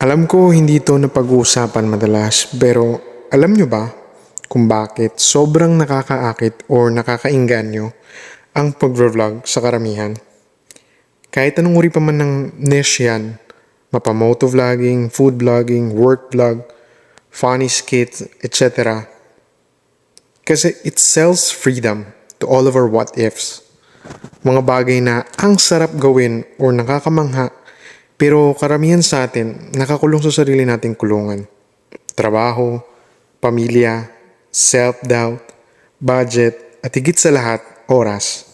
Alam ko hindi ito napag-uusapan madalas, pero alam nyo ba kung bakit sobrang nakakaakit or nakakainganyo ang pag-vlog sa karamihan? Kahit anong uri pa man ng niche yan, mapamotovlogging, food vlogging, work vlog, funny skits, etc. Kasi it sells freedom to all of our what ifs. Mga bagay na ang sarap gawin or nakakamangha, pero karamihan sa atin nakakulong sa sarili nating kulungan. Trabaho, pamilya, self-doubt, budget, at higit sa lahat, oras.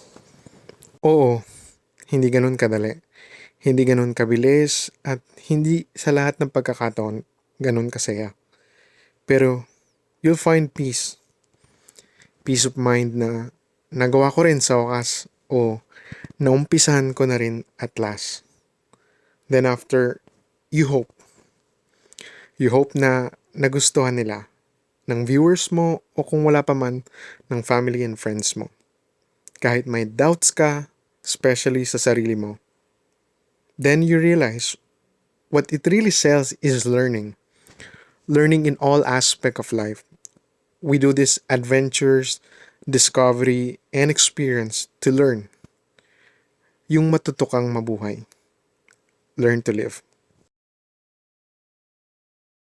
Oo, hindi ganun kadali. Hindi ganun kabilis at hindi sa lahat ng pagkakataon ganun kasaya. Pero you'll find peace. Peace of mind na nagawa ko rin sa wakas o naumpisahan ko na rin at last. Then after, you hope. You hope na nagustuhan nila ng viewers mo o kung wala pa man ng family and friends mo. Kahit may doubts ka, especially sa sarili mo, then you realize what it really sells is learning. Learning in all aspect of life. We do this adventures, discovery, and experience to learn. Yung matuto kang mabuhay. Learn to live.